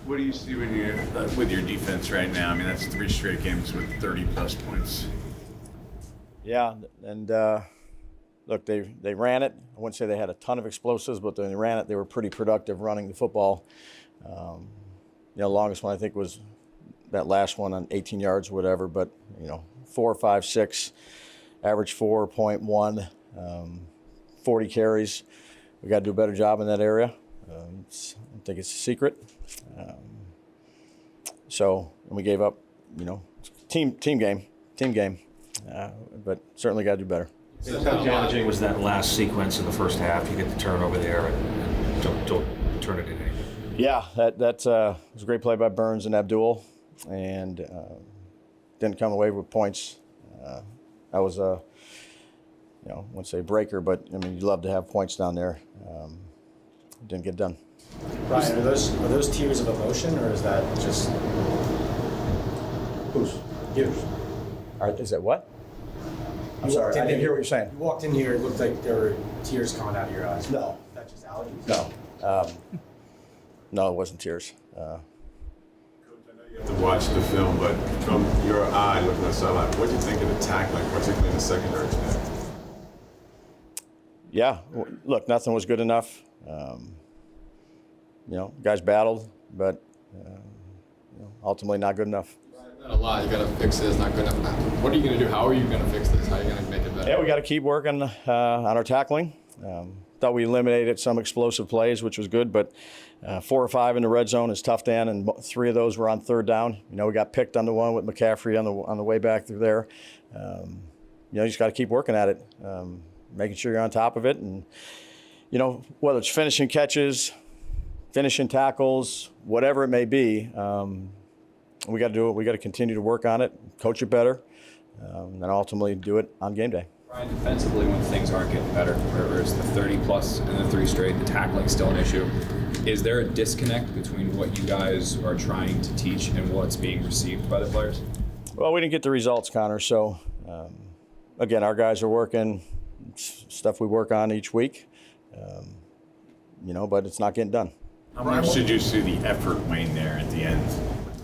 What do you see when you with your defense right now? I mean, that's 3 straight games with 30-plus points. Yeah, and look, they ran it. I wouldn't say they had a ton of explosives, but when they ran it, they were pretty productive running the football. Longest one I think was that last one on 18 yards or whatever, but 4, 5, 6, average 4.1, 40 carries. We got to do a better job in that area. I don't think it's a secret. And we gave up, team game, but certainly got to do better. So how damaging was that last sequence in the first half? You get the turnover there and don't turn it in anything. Yeah, that was a great play by Burns and Abdul, and didn't come away with points. That was a, I wouldn't say breaker, but I mean, you'd love to have points down there. Didn't get done. Ryan, are those tears of emotion, or is that just Who's? yours? Is that what? I'm You sorry, walked I in didn't here- hear what you're saying. You walked in here, it looked like there were tears coming out of your eyes. No. Is that just allergies? No. No, it wasn't tears. Coach, I know you have to watch the film, but from your eye looking at the sideline, what do you think of the tackling, particularly in the secondary snap? Yeah, look, nothing was good enough. Guys battled, but ultimately not good enough. A lot. You got to fix this. Not good enough. What are you going to do? How are you going to fix this? How are you going to make it better? Yeah, we got to keep working on our tackling. Thought we eliminated some explosive plays, which was good, but 4 or 5 in the red zone is tough, Dan, and 3 of those were on third down. We got picked on the one with McCaffrey on the way back through there. You just got to keep working at it, making sure you're on top of it, and whether it's finishing catches, finishing tackles, whatever it may be, we got to do it. We got to continue to work on it, coach it better, and ultimately do it on game day. Ryan, defensively, when things aren't getting better, whether it's the 30-plus and the 3 straight, the tackling's still an issue. Is there a disconnect between what you guys are trying to teach and what's being received by the players? Well, we didn't get the results, Connor. So, again, our guys are working stuff we work on each week, but it's not getting done. How much did you see the effort wane there at the end?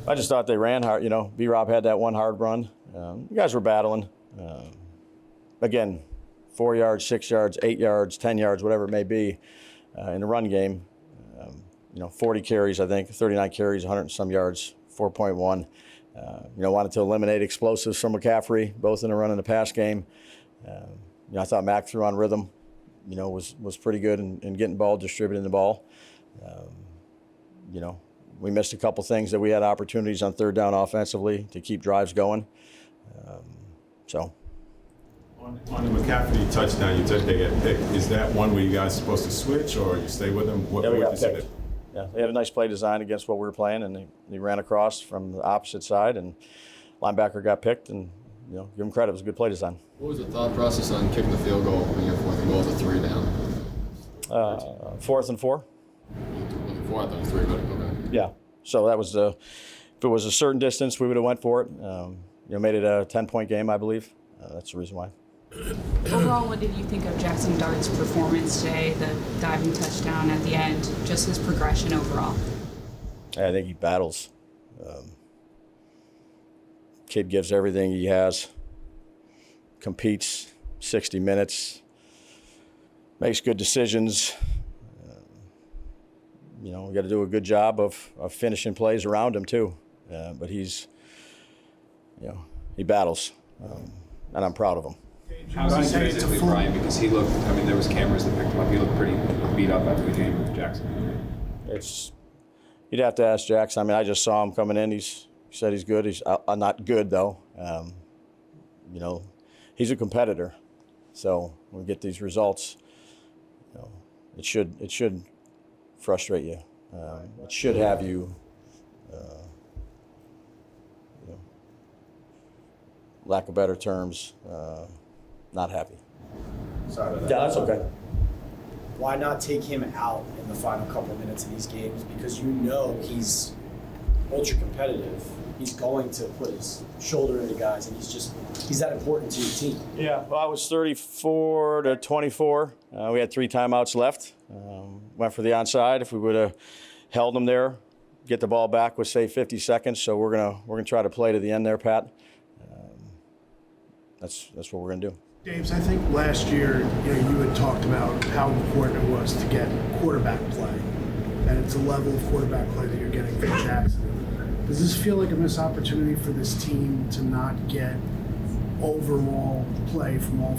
I just thought they ran hard. B-Rob had that one hard run. You guys were battling. Again, 4 yards, 6 yards, 8 yards, 10 yards, whatever it may be, in the run game. 40 carries, I think, 39 carries, 100 and some yards, 4.1. Wanted to eliminate explosives from McCaffrey, both in the run and the pass game. I thought Mac threw on rhythm, was pretty good in getting ball, distributing the ball. We missed a couple things that we had opportunities on third down offensively to keep drives going. On the McCaffrey touchdown, you said they got picked. Is that one where you guys supposed to switch or you stay with them? Yeah, we got picked. Yeah, they had a nice play design against what we were playing, and they ran across from the opposite side, and linebacker got picked, and give them credit. It was a good play design. What was the thought process on kicking the field goal when you're 4th and goal to 3 down? 4th and 4. Looking for it, though, 3, but okay. Yeah. So that was if it was a certain distance, we would have went for it. Made it a 10-point game, I believe. That's the reason why. Overall, what did you think of Jaxson Dart's performance today, the diving touchdown at the end, just his progression overall? I think he battles. Kid gives everything he has, competes 60 minutes, makes good decisions. We got to do a good job of finishing plays around him too. But he's, he battles, and I'm proud of him. How's he physically, Brian? Because he looked, there was cameras that picked him up. He looked pretty beat up after the game with Jaxson. You'd have to ask Jaxson. I just saw him coming in. He said he's good. He's not good, though. He's a competitor. So when we get these results, it should frustrate you. It should have you, lack of better terms, not happy. Sorry about that. Yeah, that's okay. Why not take him out in the final couple of minutes of these games? Because he's ultra competitive. He's going to put his shoulder into guys, and he's that important to your team. Yeah, well, I was 34 to 24. We had 3 timeouts left. Went for the onside. If we would have held them there, get the ball back with, say, 50 seconds. So we're gonna try to play to the end there, Pat. That's what we're gonna do. Daves, I think last year, you had talked about how important it was to get quarterback play, and it's a level of quarterback play that you're getting from Jaxson. Does this feel like a missed opportunity for this team to not get overall play from all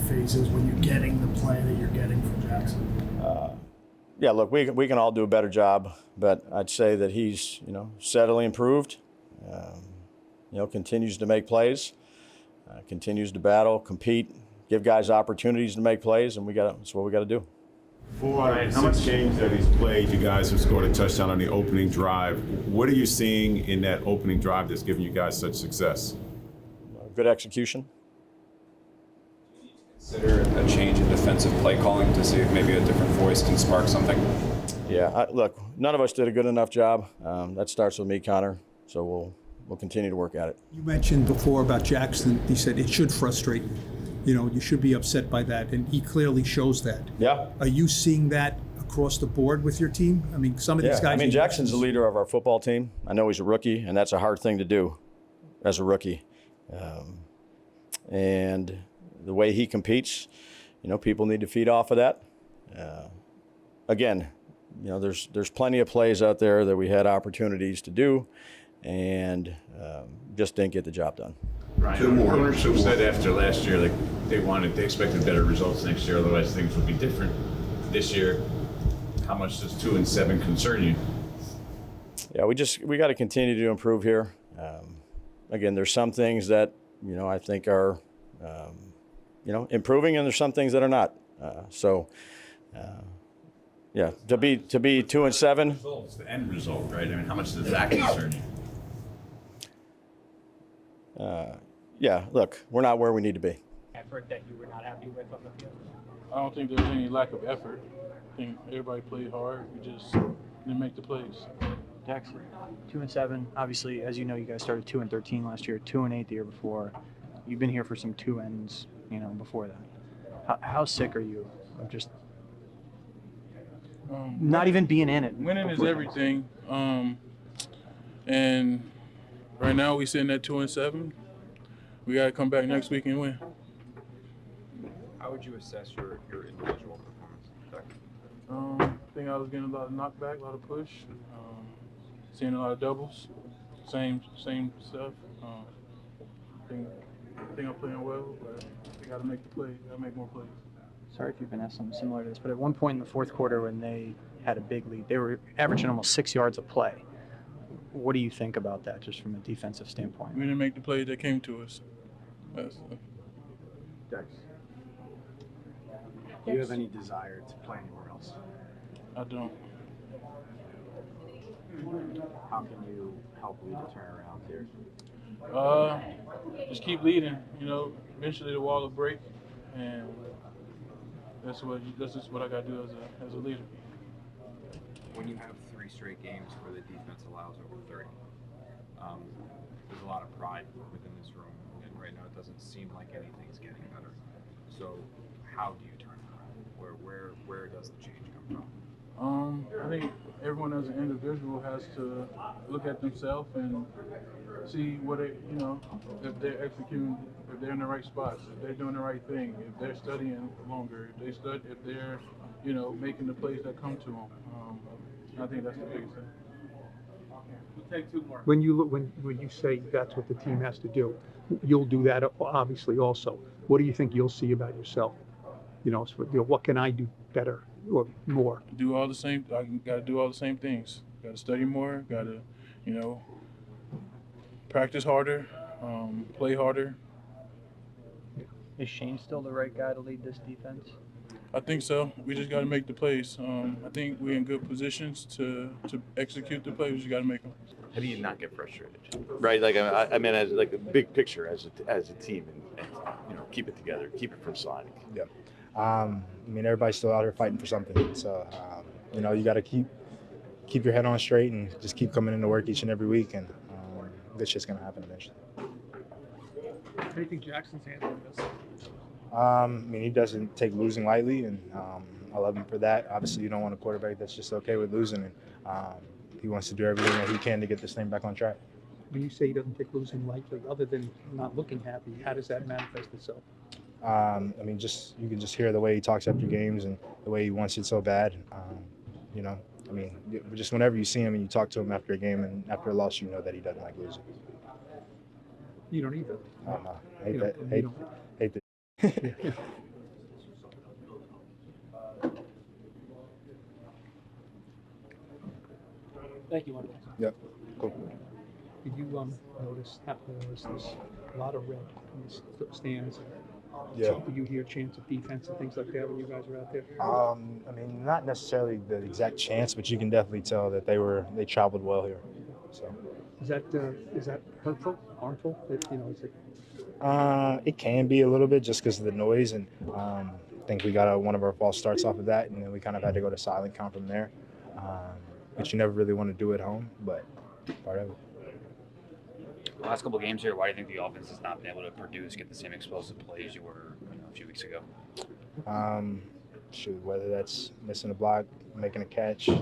phases when you're getting the play that you're getting from Jaxson? Yeah, look, we can all do a better job, but I'd say that he's steadily improved. Continues to make plays, continues to battle, compete, give guys opportunities to make plays, and that's what we got to do. 4 out of the 6 games that he's played, you guys have scored a touchdown on the opening drive. What are you seeing in that opening drive that's giving you guys such success? Good execution. Consider a change in defensive play calling to see if maybe a different voice can spark something? Yeah, look, none of us did a good enough job. That starts with me, Connor, so we'll continue to work at it. You mentioned before about Jaxson. He said it should frustrate you. You should be upset by that, and he clearly shows that. Yeah. Are you seeing that across the board with your team? I mean, some of these guys. I mean, Jackson's the leader of our football team. I know he's a rookie, and that's a hard thing to do as a rookie. And the way he competes, people need to feed off of that. Again, there's plenty of plays out there that we had opportunities to do, and just didn't get the job done. Ryan, ownership said after last year, they expected better results next year, otherwise things would be different. This year, how much does 2-7 concern you? Yeah, we got to continue to improve here. Again, there's some things that I think are improving, and there's some things that are not. Yeah, to be 2-7. It's the end result, right? I mean, how much does that concern you? Yeah, look, we're not where we need to be. Effort that you were not happy with on the field? I don't think there's any lack of effort. I think everybody played hard. We just didn't make the plays. Jaxson, 2-7. Obviously, as you know, you guys started 2-13 last year, 2-8 the year before. You've been here for some 2-ends, before that. How sick are you of just not even being in it? Winning is everything. And right now we sitting at 2-7. We got to come back next week and win. How would you assess your individual performance? I think I was getting a lot of knockback, a lot of push, seeing a lot of doubles, same stuff. I think I'm playing well, but we got to make the play. Got to make more plays. Sorry if you've been asked something similar to this, but at one point in the fourth quarter when they had a big lead, they were averaging almost 6 yards a play. What do you think about that, just from a defensive standpoint? We didn't make the plays that came to us. Dex, do you have any desire to play anywhere else? I don't. How can you help lead a turnaround here? Just keep leading. Eventually the wall will break, and that's just what I got to do as a leader. When you have 3 straight games where the defense allows over 30, there's a lot of pride within this room, and right now it doesn't seem like anything's getting better. So how do you turn it around? Where does the change come from? I think everyone as an individual has to look at themselves and see what if they're executing, if they're in the right spots, if they're doing the right thing, if they're studying longer, if they're making the plays that come to them. I think that's the biggest thing. We'll take 2 more. When you say that's what the team has to do, you'll do that obviously also. What do you think you'll see about yourself? What can I do better or more? Do all the same. I got to do all the same things. Got to study more. Got to, practice harder, play harder. Is Shane still the right guy to lead this defense? I think so. We just got to make the plays. I think we're in good positions to execute the plays. We just got to make them. How do you not get frustrated? Right, I mean, as like a big picture as a team, and keep it together, keep it from sliding. Yeah. Everybody's still out here fighting for something. So, you got to keep your head on straight and just keep coming into work each and every week, and good shit's gonna happen eventually. How do you think Jackson's handling this? He doesn't take losing lightly, and I love him for that. Obviously, you don't want a quarterback that's just okay with losing, and he wants to do everything that he can to get this thing back on track. When you say he doesn't take losing lightly, other than not looking happy, how does that manifest itself? I mean, just you can just hear the way he talks after games and the way he wants it so bad. You know, I mean, just whenever you see him and you talk to him after a game and after a loss, you know that he doesn't like losing. You don't either. I hate that. Hate that. Yeah. Thank you, Wan'Dale. Yep. Cool. Did you notice there's a lot of red in the stands? Yeah. Did you hear chants of defense and things like that when you guys were out there? I mean, not necessarily the exact chance, but you can definitely tell that they traveled well here. So. Is that hurtful, harmful? That, you know, is it? It can be a little bit just because of the noise, and I think we got one of our false starts off of that, and then we kind of had to go to silent count from there. Which you never really want to do at home, but part of it. The last couple of games here, why do you think the offense has not been able to produce, get the same explosive plays you were a few weeks ago? Whether that's missing a block, making a catch, a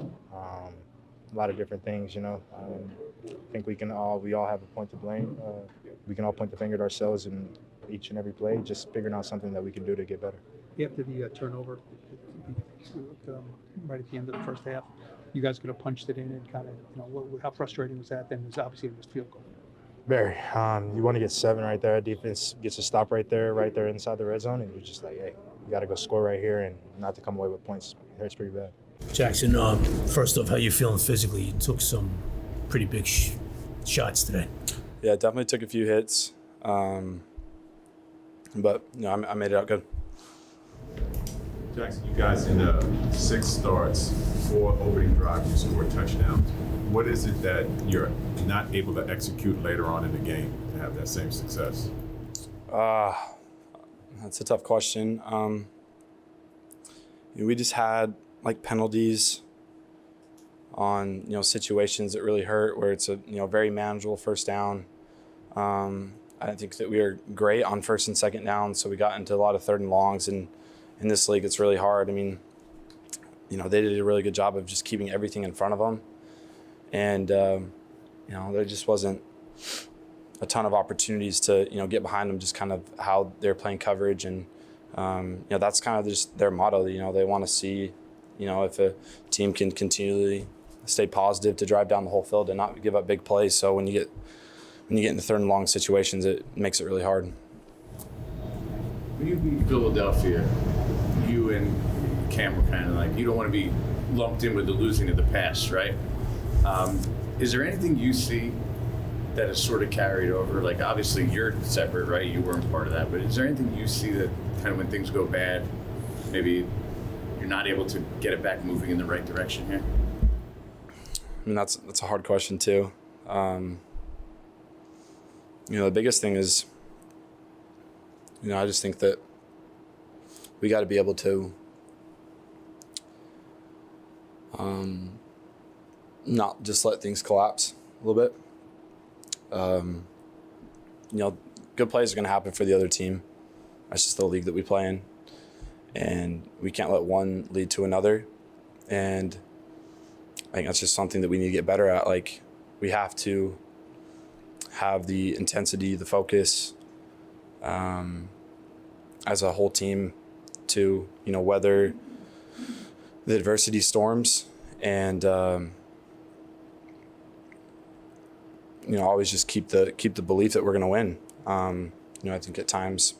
lot of different things, you know. I think we all have a point to blame. We can all point the finger at ourselves in each and every play, just figuring out something that we can do to get better. After the turnover, right at the end of the first half, you guys could have punched it in and kind of, you know, how frustrating was that? Then there's obviously this field goal. Very. You want to get 7 right there. Defense gets a stop right there inside the red zone, and you're just like, hey, you got to go score right here and not to come away with points. It hurts pretty bad. Jaxson, first off, how you feeling physically? You took some pretty big shots today. Yeah, definitely took a few hits, but you know, I made it out good. Jaxson, you guys in 6 starts, 4 opening drives, you scored touchdowns. What is it that you're not able to execute later on in the game to have that same success? That's a tough question. You know, we just had like penalties on, you know, situations that really hurt, where it's a, you know, very manageable first down. I think that we were great on first and second down, so we got into a lot of third and longs, and in this league it's really hard. I mean, you know, they did a really good job of just keeping everything in front of them, and you know, there just wasn't a ton of opportunities to, you know, get behind them, just kind of how they're playing coverage, and you know, that's kind of just their motto. You know, they want to see, you know, if a team can continually stay positive to drive down the whole field and not give up big plays. So when you get into third and long situations, it makes it really hard. When you beat Philadelphia, you and Cam were kind of like, you don't want to be lumped in with the losing of the past, right? Is there anything you see that is sort of carried over? Like, obviously you're separate, right? You weren't part of that, but is there anything you see that kind of when things go bad, maybe you're not able to get it back moving in the right direction here? I mean, that's a hard question too. You know, the biggest thing is, you know, I just think that we got to be able to not just let things collapse a little bit. You know, good plays are going to happen for the other team. That's just the league that we play in. And we can't let one lead to another. And I think that's just something that we need to get better at. Like, we have to have the intensity, the focus, as a whole team to, you know, weather the adversity storms, and you know, always just keep the belief that we're going to win. You know, I think at times,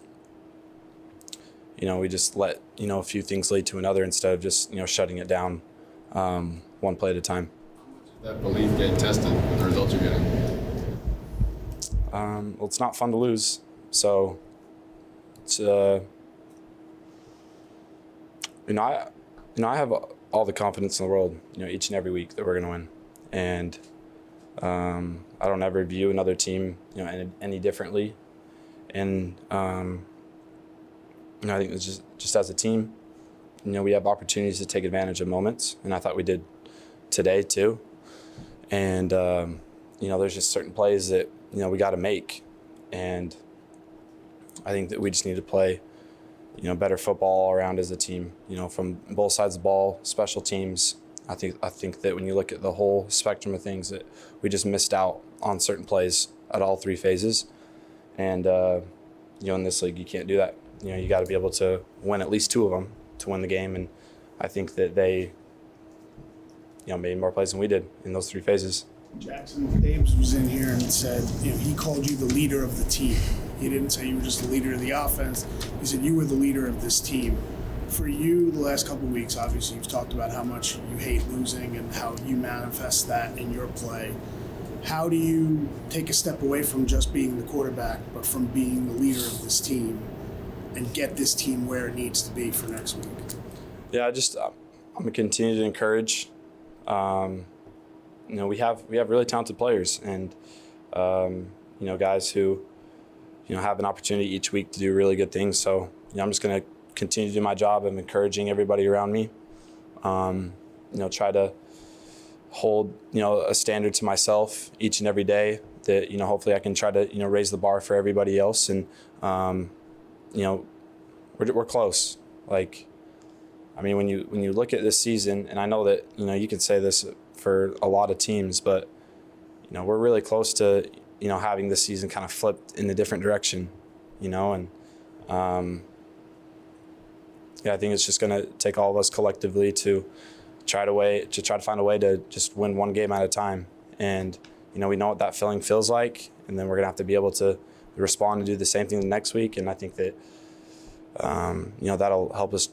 you know, we just let, you know, a few things lead to another instead of just, you know, shutting it down one play at a time. That belief getting tested with the results you're getting? Well, it's not fun to lose, so it's I have all the confidence in the world, you know, each and every week that we're going to win, and I don't ever view another team, you know, any differently, and you know, I think it's just as a team, you know, we have opportunities to take advantage of moments, and I thought we did today too, and you know, there's just certain plays that, you know, we got to make, and I think that we just need to play, you know, better football all around as a team, you know, from both sides of the ball, special teams, I think that when you look at the whole spectrum of things, that we just missed out on certain plays at all three phases. And, in this league, you can't do that. You got to be able to win at least two of them to win the game. And I think that they, made more plays than we did in those three phases. Jaxson, Dabes was in here and said, he called you the leader of the team. He didn't say you were just the leader of the offense. He said you were the leader of this team. For you, the last couple of weeks, obviously, you've talked about how much you hate losing and how you manifest that in your play. How do you take a step away from just being the quarterback, but from being the leader of this team and get this team where it needs to be for next week? Yeah, I'm going to continue to encourage. We have really talented players and, guys who, have an opportunity each week to do really good things. So, I'm just going to continue to do my job of encouraging everybody around me. Try to hold, a standard to myself each and every day that, hopefully I can try to, raise the bar for everybody else. And, we're close. When you look at this season, and I know that, you could say this for a lot of teams, but, we're really close to, having this season kind of flipped in a different direction, I think it's just going to take all of us collectively to try to find a way to just win one game at a time. And, we know what that feeling feels like, and then we're going to have to be able to respond and do the same thing the next week. And I think that, that'll help us,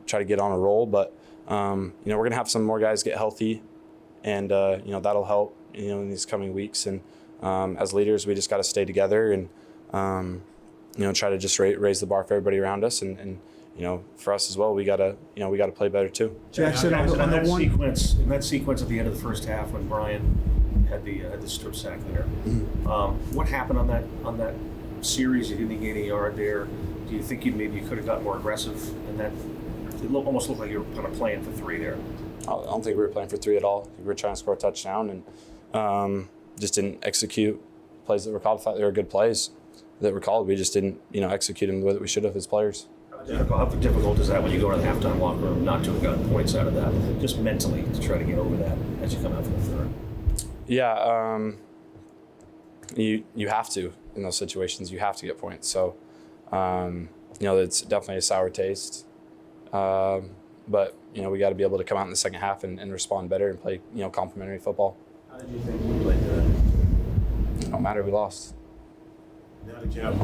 try to get on a roll. But, we're going to have some more guys get healthy, and, that'll help, in these coming weeks. And as leaders, we just got to stay together and, try to just raise the bar for everybody around us. And for us as well, we gotta play better too. Jaxson, on that sequence at the end of the first half when Brian had the strip sack there, what happened on that series? You didn't get any yard there. Do you think maybe you could have got more aggressive? And that it almost looked like you were kind of playing for three there. I don't think we were playing for three at all. We were trying to score a touchdown and just didn't execute plays that were called. I thought they were good plays that were called. We just didn't, execute them the way that we should have as players. How difficult is that when you go to the halftime locker room not to have gotten points out of that, just mentally to try to get over that as you come out for the third? Yeah, you have to in those situations. You have to get points. So, it's definitely a sour taste. But we got to be able to come out in the second half and respond better and play complementary football. How did you think you played today? No matter, we lost. Now that you have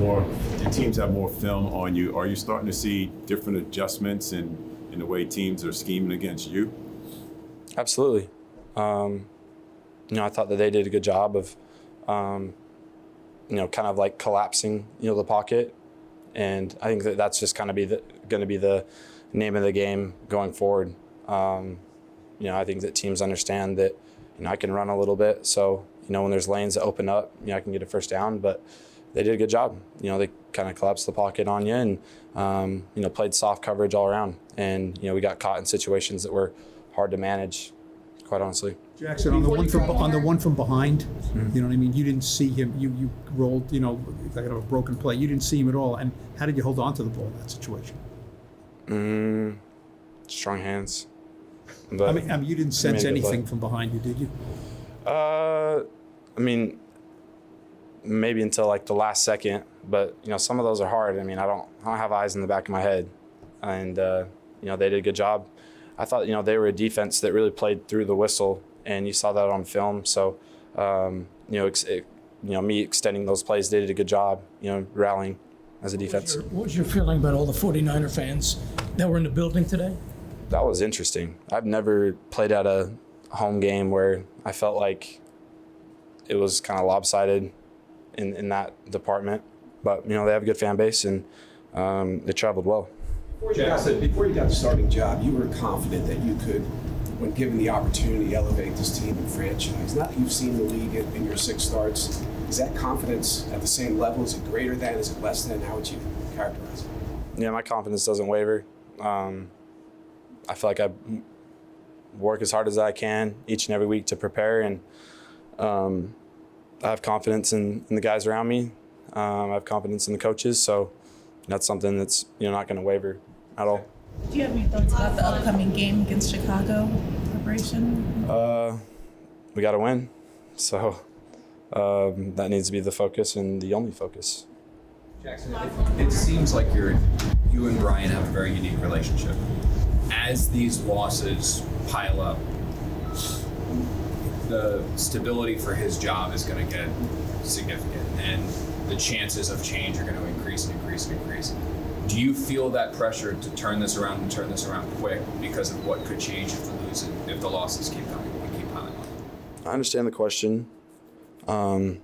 the teams have more film on you, are you starting to see different adjustments in the way teams are scheming against you? Absolutely. I thought that they did a good job of, kind of like collapsing, the pocket. And I think that that's just kind of going to be the name of the game going forward. I think that teams understand that, I can run a little bit. So, when there's lanes that open up, I can get a first down. But they did a good job. They kind of collapsed the pocket on you and, played soft coverage all around. And, we got caught in situations that were hard to manage, quite honestly. Jaxson, on the one from behind, you know what I mean? You didn't see him. You rolled, like a broken play. You didn't see him at all. And how did you hold on to the ball in that situation? Strong hands. But, I mean, you didn't sense anything from behind you, did you? Maybe until like the last second, but some of those are hard. I don't have eyes in the back of my head, and they did a good job. I thought they were a defense that really played through the whistle, and you saw that on film. So me extending those plays, they did a good job, rallying as a defense. What was your feeling about all the 49er fans that were in the building today? That was interesting. I've never played at a home game where I felt like it was kind of lopsided in that department. But, they have a good fan base, and they traveled well. Before you got the starting job, you were confident that you could, when given the opportunity, elevate this team and franchise. Now that you've seen the league in your 6 starts, is that confidence at the same level? Is it greater than? Is it less than? How would you characterize it? Yeah, my confidence doesn't waver. I feel like I work as hard as I can each and every week to prepare, and I have confidence in the guys around me. I have confidence in the coaches, so that's something that's not going to waver at all. Do you have any thoughts about the upcoming game against Chicago? celebration? We got to win. So that needs to be the focus and the only focus. Jaxson, it seems like you and Brian have a very unique relationship. As these losses pile up, the stability for his job is going to get significant, and the chances of change are going to increase and increase and increase. Do you feel that pressure to turn this around and turn this around quick because of what could change if the losses keep coming and keep piling up? I understand the question, but I'm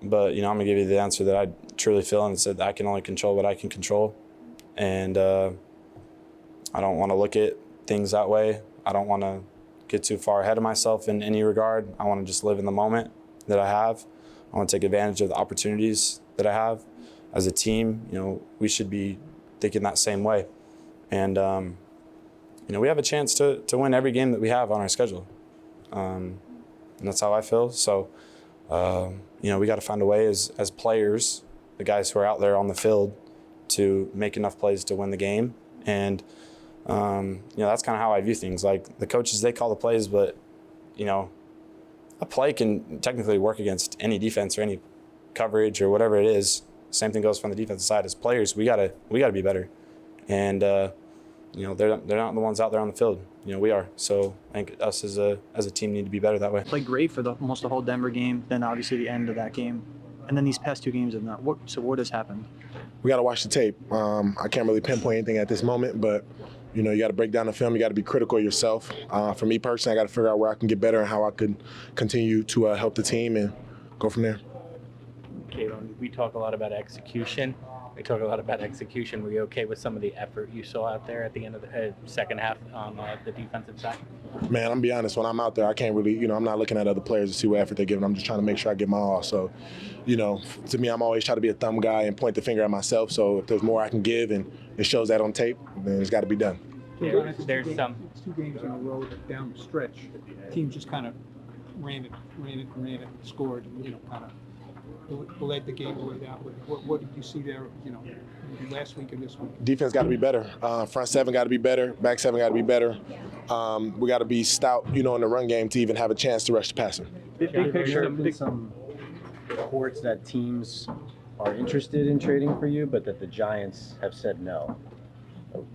gonna give you the answer that I truly feel, and it's that I can only control what I can control, and I don't want to look at things that way. I don't want to get too far ahead of myself in any regard. I want to just live in the moment that I have. I want to take advantage of the opportunities that I have. As a team, we should be thinking that same way. And, we have a chance to win every game that we have on our schedule. And that's how I feel. So, we got to find a way as players, the guys who are out there on the field, to make enough plays to win the game. And, that's kind of how I view things. Like, the coaches, they call the plays, but, a play can technically work against any defense or any coverage or whatever it is. Same thing goes from the defensive side. As players, we gotta be better. And, they're not the ones out there on the field. We are. So I think us as a team need to be better that way. Played great for almost the whole Denver game, then obviously the end of that game. And then these past two games have not. So what has happened? We got to watch the tape. I can't really pinpoint anything at this moment, but you got to break down the film. You got to be critical of yourself. For me personally, I got to figure out where I can get better and how I could continue to help the team and go from there. Kayvon, we talk a lot about execution. Were you okay with some of the effort you saw out there at the end of the second half on the defensive side? Man, I'm gonna be honest. When I'm out there, I can't really, I'm not looking at other players to see what effort they're giving. I'm just trying to make sure I give my all. So, to me, I'm always trying to be a thumb guy and point the finger at myself. So if there's more I can give and it shows that on tape, then it's got to be done. There's some. It's 2 games in a row down the stretch. The team just kind of ran it, scored, and kind of led the game away that way. What did you see there, last week and this week? Defense got to be better. Front seven got to be better. Back seven got to be better. We got to be stout, in the run game to even have a chance to rush the passer. Big picture. There have been some reports that teams are interested in trading for you, but that the Giants have said no.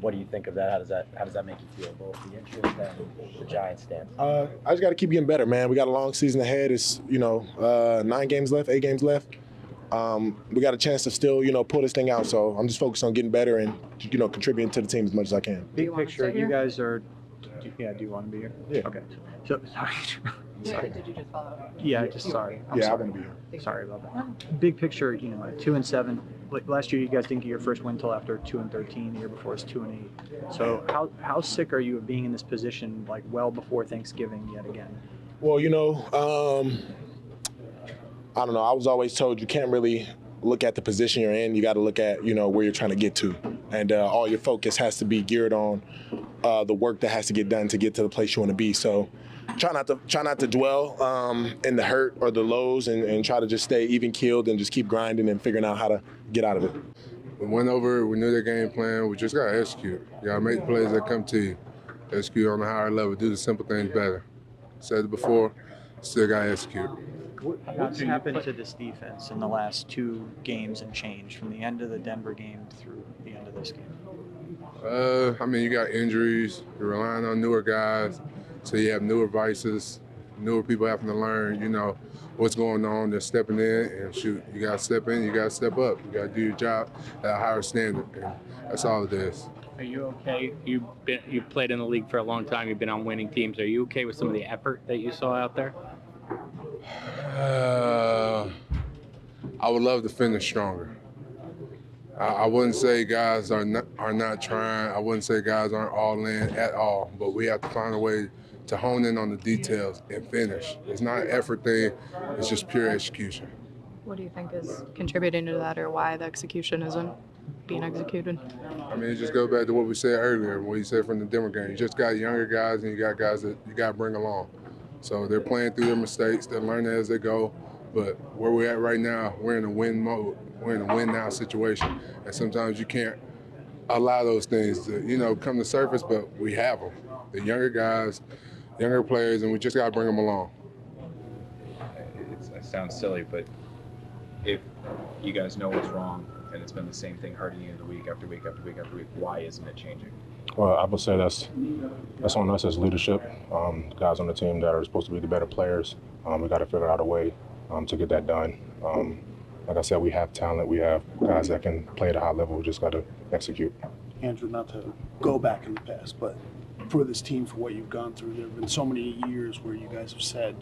What do you think of that? How does that make you feel, both the interest and the Giants stance? I just got to keep getting better, man. We got a long season ahead. It's 9 games left, 8 games left. We got a chance to still pull this thing out. So I'm just focused on getting better and contributing to the team as much as I can. Big picture, you guys are. Do you want to be here? Yeah. Okay. So sorry. Sorry. Did you just follow up? Yeah, sorry. I want to be here. Sorry about that. Big picture, 2-7. Last year, you guys didn't get your first win until after 2-13. The year before was 2-8. So how sick are you of being in this position, well before Thanksgiving yet again? Well, I don't know. I was always told you can't really look at the position you're in. You got to look at where you're trying to get to, and all your focus has to be geared on the work that has to get done to get to the place you want to be. So. Try not to dwell in the hurt or the lows and try to just stay even-keeled and just keep grinding and figuring out how to get out of it. We went over, we knew their game plan, we just got to execute. You got to make the plays that come to you. Execute on a higher level, do the simple things better. Said it before, still got to execute. What's happened to this defense in the last 2 games and change, from the end of the Denver game through the end of this game? You got injuries, you're relying on newer guys. So you have newer vices, newer people having to learn, what's going on. They're stepping in and shoot. You got to step in, you got to step up. You got to do your job at a higher standard. And that's all it is. Are you okay? You've played in the league for a long time. You've been on winning teams. Are you okay with some of the effort that you saw out there? I would love to finish stronger. I wouldn't say guys are not trying. I wouldn't say guys aren't all in at all. But we have to find a way to hone in on the details and finish. It's not an effort thing. It's just pure execution. What do you think is contributing to that, or why the execution isn't being executed? It just goes back to what we said earlier, what you said from the Denver game. You just got younger guys and you got guys that you got to bring along. So they're playing through their mistakes. They're learning as they go. But where we're at right now, we're in a win mode. We're in a win now situation. And sometimes you can't allow those things to, come to surface, but we have them. The younger guys, younger players, and we just got to bring them along. It sounds silly, but if you guys know what's wrong and it's been the same thing hurting you the week after week after week after week, why isn't it changing? Well, I would say that's on us as leadership. Guys on the team that are supposed to be the better players. We got to figure out a way to get that done. Like I said, we have talent. We have guys that can play at a high level. We just got to execute. Andrew, not to go back in the past, but for this team, for what you've gone through, there have been so many years where you guys have said,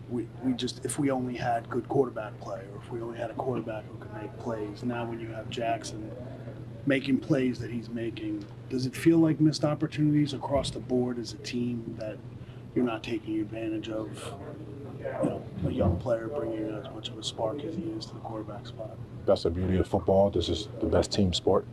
we just, if we only had good quarterback play, or if we only had a quarterback who could make plays. Now when you have Jaxson making plays that he's making, does it feel like missed opportunities across the board as a team that you're not taking advantage of, a young player bringing as much of a spark as he is to the quarterback spot? That's the beauty of football. This is the best team sport.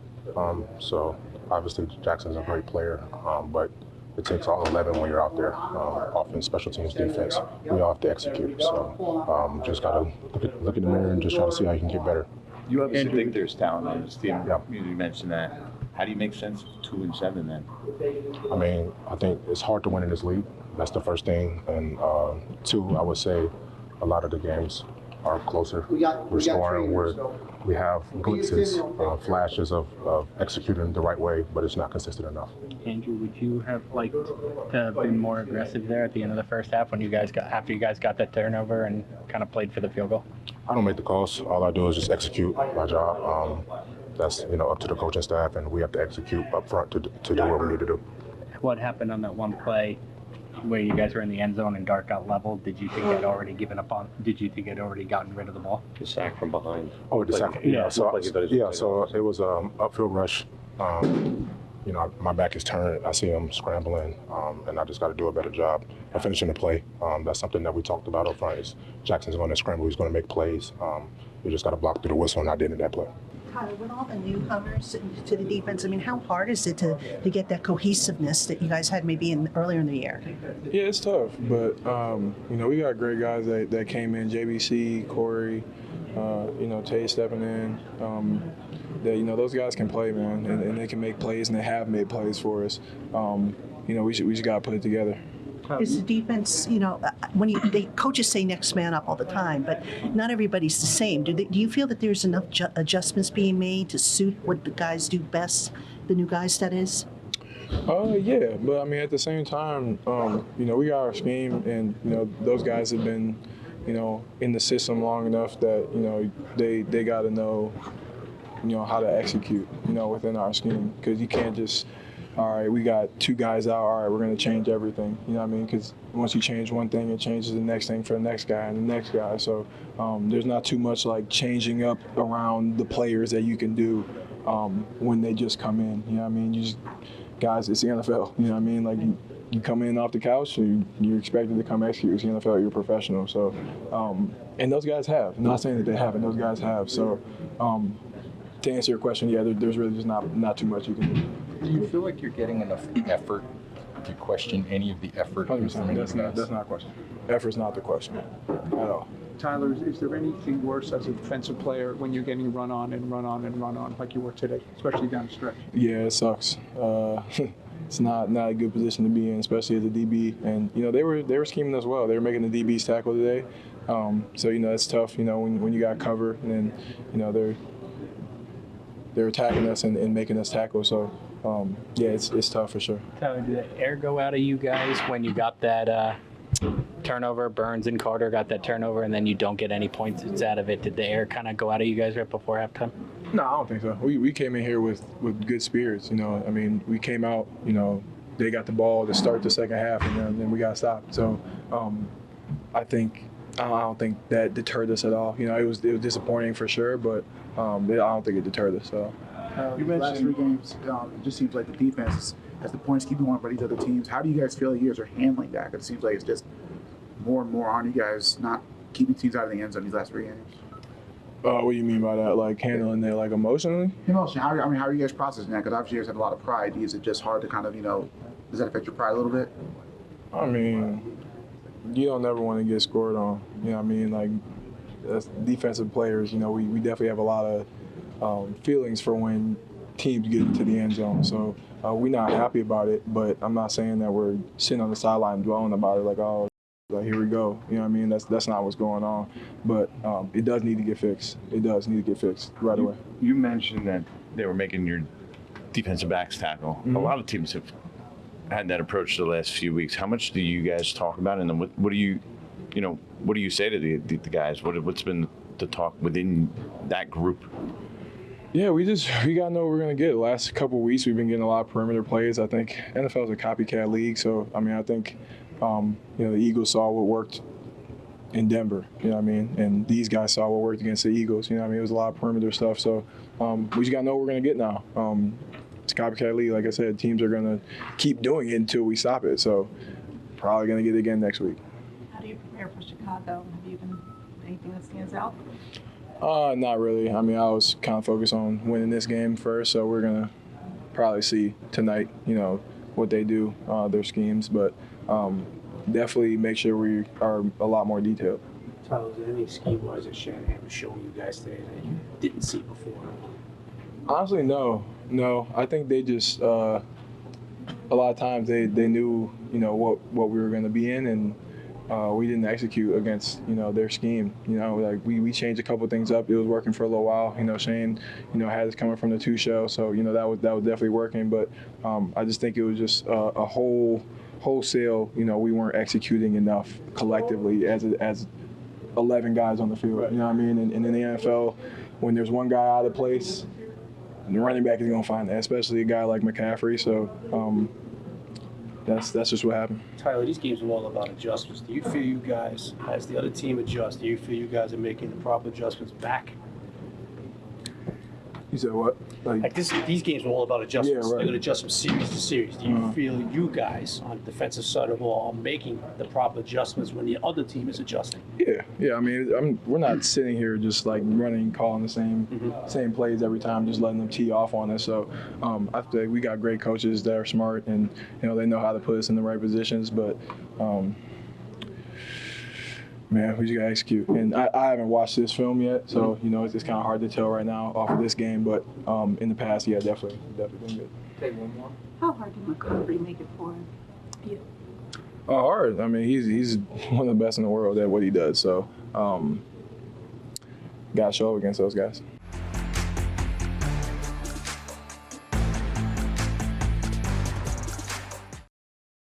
So obviously Jackson's a great player, but it takes all 11 when you're out there, offense, special teams, defense. We all have to execute. So just got to look in the mirror and just try to see how you can get better. You obviously think there's talent on this team. Yeah. You mentioned that. How do you make sense of 2-7 then? I mean, I think it's hard to win in this league. That's the first thing. And two, I would say a lot of the games are closer. We're scoring. We have glimpses, flashes of executing the right way, but it's not consistent enough. Andrew, would you have liked to have been more aggressive there at the end of the first half when after you guys got that turnover and kind of played for the field goal? I don't make the calls. All I do is just execute my job. That's up to the coaching staff, and we have to execute up front to do what we need to do. What happened on that one play where you guys were in the end zone and Dart got leveled? Did you think I'd already given up on? Did you think I'd already gotten rid of the ball? The sack from behind. Oh, the sack. Yeah. So it was upfield rush. My back is turned. I see him scrambling, and I just got to do a better job of finishing the play. That's something that we talked about up front. Is Jackson's going to scramble. He's going to make plays. We just got to block through the whistle, and I did in that play. Tyler, with all the newcomers to the defense, I mean, how hard is it to get that cohesiveness that you guys had maybe earlier in the year? Yeah, it's tough, but we got great guys that came in. JBC, Corey, Tay stepping in. Those guys can play, man, and they can make plays, and they have made plays for us. We just got to put it together. Is the defense, the coaches say next man up all the time, but not everybody's the same. Do you feel that there's enough adjustments being made to suit what the guys do best, the new guys, that is? Yeah, but I mean, at the same time, we got our scheme, and those guys have been, in the system long enough that they got to know, how to execute, within our scheme, because you can't just. All right, we got two guys out. All right, we're going to change everything. You know what I mean? Because once you change one thing, it changes the next thing for the next guy and the next guy. So there's not too much like changing up around the players that you can do when they just come in. You know what I mean? Guys, it's the NFL. You know what I mean? Like you come in off the couch, and you're expected to come execute. It's the NFL. You're a professional. So, and those guys have. I'm not saying that they haven't. Those guys have. So, to answer your question, yeah, there's really just not too much you can do. Do you feel like you're getting enough effort? Do you question any of the effort? 100%. That's not a question. Effort's not the question at all. Tyler, is there anything worse as a defensive player when you're getting run on like you were today, especially down the stretch? Yeah, it sucks. It's not a good position to be in, especially as a DB. And they were scheming as well. They were making the DBs tackle today. So it's tough. When you got cover, and then they're attacking us and making us tackle. So. It's tough for sure. Tyler, did the air go out of you guys when you got that turnover? Burns and Carter got that turnover, and then you don't get any points out of it. Did the air kind of go out of you guys right before halftime? No, I don't think so. We came in here with good spirits. I mean, we came out. They got the ball to start the second half, and then we got stopped. So I don't think that deterred us at all. It was disappointing for sure, but I don't think it deterred us. So. You mentioned last 3 games, it just seems like the defense has the points keeping on by these other teams. How do you guys feel you guys are handling that? It seems like it's just more and more on you guys not keeping teams out of the end zone these last 3 games. What do you mean by that? Like handling it like emotionally? Emotionally. How are you guys processing that? Because obviously you guys have a lot of pride. Is it just hard to kind of, does that affect your pride a little bit? I mean, you don't never want to get scored on. You know what I mean? Like, as defensive players, we definitely have a lot of feelings for when teams get into the end zone. So we're not happy about it, but I'm not saying that we're sitting on the sideline dwelling about it like, oh, like, here we go. You know what I mean? That's not what's going on. But it does need to get fixed. It does need to get fixed right away. You mentioned that they were making your defensive backs tackle. Mm-hmm. A lot of teams have had that approach the last few weeks. How much do you guys talk about it, and then what do you say to the guys? What's been the talk within that group? Yeah, we gotta know what we're gonna get. The last couple of weeks, we've been getting a lot of perimeter plays. I think NFL is a copycat league, so I mean, I think the Eagles saw what worked in Denver. You know what I mean? And these guys saw what worked against the Eagles. You know what I mean? It was a lot of perimeter stuff. So we just gotta know what we're gonna get now. It's a copycat league. Like I said, teams are gonna keep doing it until we stop it. So probably gonna get it again next week. How do you prepare for Chicago? Have you been anything that stands out? Not really. I mean, I was kind of focused on winning this game first, so we're gonna probably see tonight, what they do, their schemes, but definitely make sure we are a lot more detailed. Tyler, is there any scheme-wise that Shanahan was showing you guys today that you didn't see before? Honestly, no. I think they just a lot of times they knew what we were going to be in, and we didn't execute against their scheme. Like we changed a couple things up. It was working for a little while. Shane had us coming from the 2 show, so that was definitely working. But I just think it was just a wholesale. We weren't executing enough collectively as 11 guys on the field. You know what I mean? And in the NFL, when there's one guy out of place, the running back is going to find that, especially a guy like McCaffrey. So that's just what happened. Tyler, these games are all about adjustments. Do you feel you guys, as the other team adjusts, do you feel you guys are making the proper adjustments back? You said what? These games are all about adjustments. Yeah, right. They're going to adjust from series to series. Do you feel you guys on the defensive side of the ball are making the proper adjustments when the other team is adjusting? Yeah. I mean, we're not sitting here just like running, calling the same plays every time, just letting them tee off on us. So I feel like we got great coaches that are smart and they know how to put us in the right positions. But man, we just gotta execute. And I haven't watched this film yet, so it's kind of hard to tell right now off of this game. But in the past, yeah, definitely been good. Take one more. How hard did McCaffrey make it for you? Oh, hard. I mean, he's one of the best in the world at what he does. So, gotta show up against those guys.